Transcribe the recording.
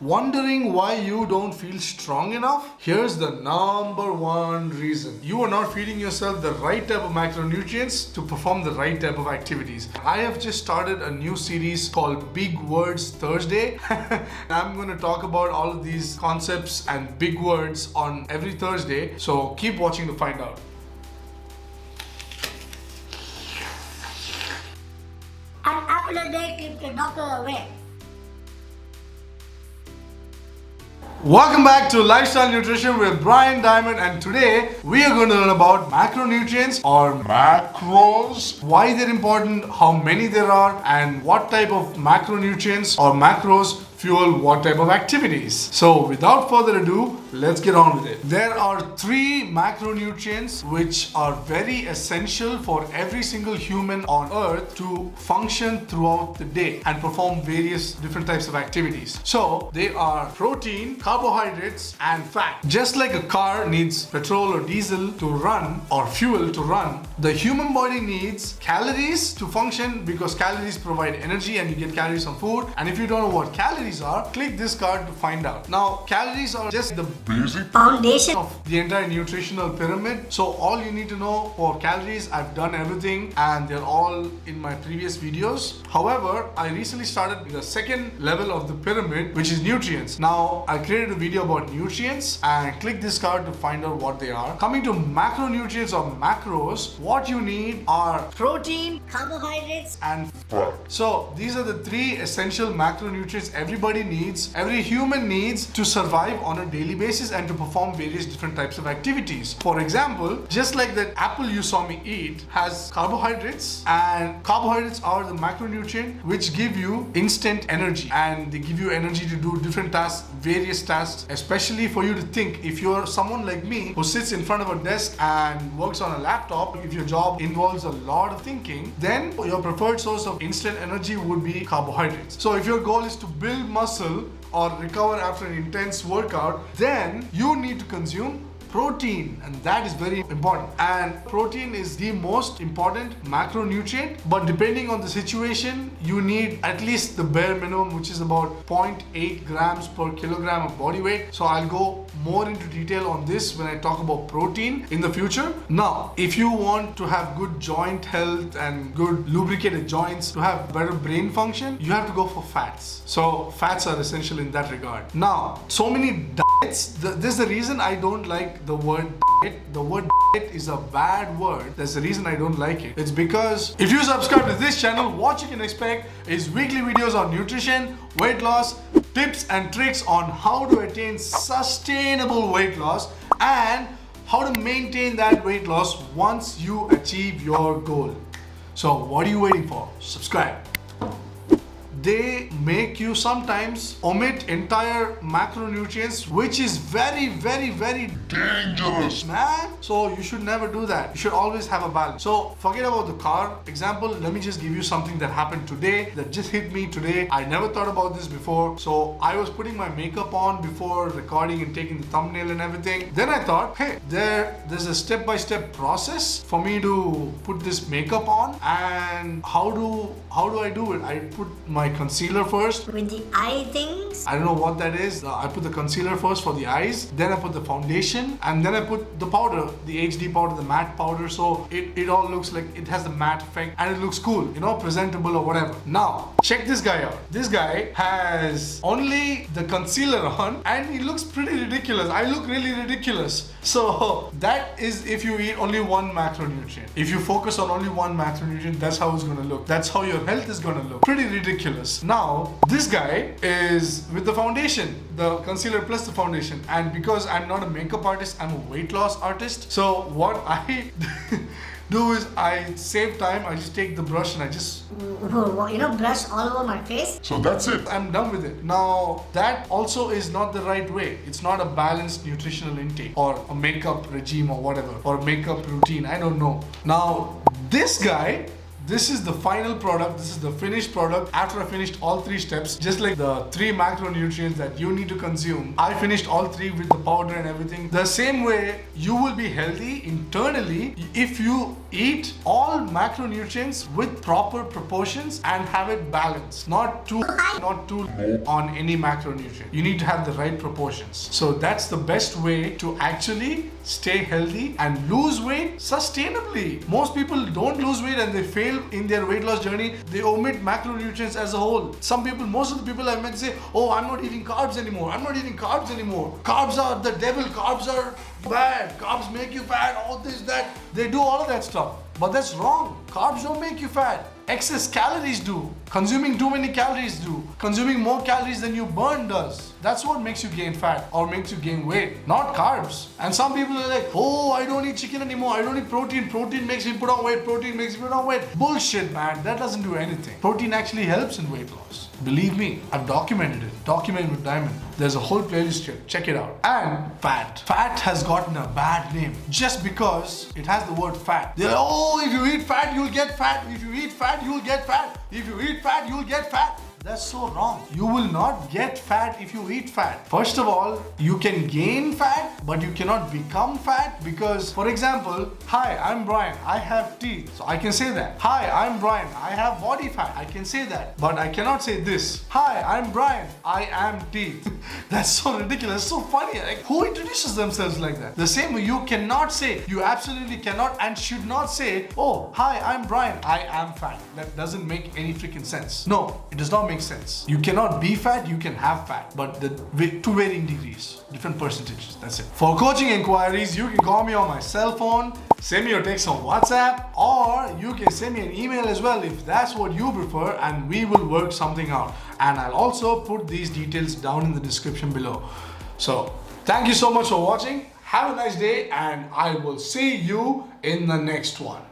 Wondering why you don't feel strong enough? Here's the number one reason. You are not feeding yourself the right type of macronutrients to perform the right type of activities. I have just started a new series called Big Words Thursday. I'm going to talk about all of these concepts and big words on every Thursday. So keep watching to find out. An apple a day keeps the doctor away. Welcome back to Lifestyle Nutrition with Brian Diamond, and today we are going to learn about macronutrients or macros, why they're important, how many there are, and what type of macronutrients or macros fuel what type of activities. So without further ado, let's get on with it. There are 3 macronutrients which are very essential for every single human on earth to function throughout the day and perform various different types of activities. So they are protein, carbohydrates, and fat. Just like a car needs petrol or diesel to run or fuel to run, the human body needs calories to function because calories provide energy and you get calories from food. And if you don't know what calories are, click this card to find out. Now, calories are just the basic Foundation of the entire nutritional pyramid. So all you need to know for calories, I've done everything and they're all in my previous videos. However, I recently started the second level of the pyramid, which is nutrients. Now, I created a video about nutrients and click this card to find out what they are. Coming to macronutrients or macros, what you need are protein, carbohydrates, and fat. So these are the 3 essential macronutrients everybody needs, every human needs to survive on a daily basis and to perform various different types of activities. For example, just like that apple you saw me eat has carbohydrates, and carbohydrates are the macronutrient which give you instant energy, and they give you energy to do different tasks, various tasks, especially for you to think. If you're someone like me who sits in front of a desk and works on a laptop, if your job involves a lot of thinking, then your preferred source of instant energy would be carbohydrates. So if your goal is to build muscle or recover after an intense workout, then you need to consume protein, and that is very important. And protein is the most important macronutrient, but depending on the situation, you need at least the bare minimum, which is about 0.8 grams per kilogram of body weight. So I'll go more into detail on this when I talk about protein in the future. Now, if you want to have good joint health and good lubricated joints, to have better brain function, you have to go for fats. So fats are essential in that regard. Now, so many diets, this is the reason I don't like the word diet. The word diet is a bad word. That's the reason I don't like it. It's because if you subscribe to this channel, what you can expect is weekly videos on nutrition, weight loss, tips and tricks on how to attain sustainable weight loss and how to maintain that weight loss once you achieve your goal. So what are you waiting for? Subscribe. They make you sometimes omit entire macronutrients, which is very dangerous, man. So you should never do that. You should always have a balance. So forget about the car example. Let me just give you something that happened today, that just hit me today. I never thought about this before. So I was putting my makeup on before recording and taking the thumbnail and everything. Then I thought, hey, there's a step-by-step process for me to put this makeup on. And how do I do it? I put my concealer first with the eye things. I don't know what that is. I put the concealer first for the eyes, then I put the foundation, and then I put the powder, the HD powder, the matte powder. So it all looks like it has the matte effect and it looks cool, presentable or whatever. Now, check this guy out. This guy has only the concealer on and he looks pretty ridiculous. I look really ridiculous. So that is if you eat only one macronutrient. If you focus on only one macronutrient, that's how it's gonna look. That's how your health is gonna look. Pretty ridiculous. Now, this guy is with the foundation, the concealer plus the foundation. And because I'm not a makeup artist, I'm a weight loss artist. So what I do is I save time. I just take the brush and I just brush all over my face. So that's it. I'm done with it. Now, that also is not the right way. It's not a balanced nutritional intake or a makeup regime or whatever, or makeup routine. I don't know. Now, this guy this is the final product. This is the finished product after I finished all 3 steps. Just like the 3 macronutrients that you need to consume, I finished all 3 with the powder and everything. The same way you will be healthy internally if you eat all macronutrients with proper proportions and have it balanced. Not too high, not too low on any macronutrient. You need to have the right proportions. So that's the best way to actually stay healthy and lose weight sustainably. Most people don't lose weight and they fail in their weight loss journey. They omit macronutrients as a whole. Most of the people I've met say, oh, I'm not eating carbs anymore. I'm not eating carbs anymore. Carbs are the devil. Carbs are bad. Carbs make you fat. All this, that. They do all of that stuff. But that's wrong. Carbs don't make you fat. Excess calories do. Consuming too many calories do. Consuming more calories than you burn does. That's what makes you gain fat or makes you gain weight, not carbs. And some people are like, oh, I don't eat chicken anymore. I don't eat protein. Protein makes me put on weight. Protein makes me put on weight. Bullshit, man. That doesn't do anything. Protein actually helps in weight loss. Believe me, I've documented it. Documented with Diamond. There's a whole playlist here. Check it out. And fat. Fat has gotten a bad name just because it has the word fat. They're like, oh, if you eat fat, you'll get fat. If you eat fat, you'll get fat. If you eat fat, you'll get fat. That's so wrong. You will not get fat if you eat fat. First of all, you can gain fat, but you cannot become fat because, for example, hi, I'm Brian. I have teeth. So I can say that. Hi, I'm Brian. I have body fat. I can say that. But I cannot say this. Hi, I'm Brian. I am teeth. That's so ridiculous. So funny. Like, who introduces themselves like that? The same way you cannot say, you absolutely cannot and should not say, oh, hi, I'm Brian. I am fat. That doesn't make any freaking sense. No, it does not make sense. You cannot be fat, you can have fat, but to varying degrees, different percentages. That's it. For coaching inquiries, you can call me on my cell phone, send me your text on WhatsApp, or you can send me an email as well if that's what you prefer, and we will work something out. And I'll also put these details down in the description below. So thank you so much for watching. Have a nice day, and I will see you in the next one.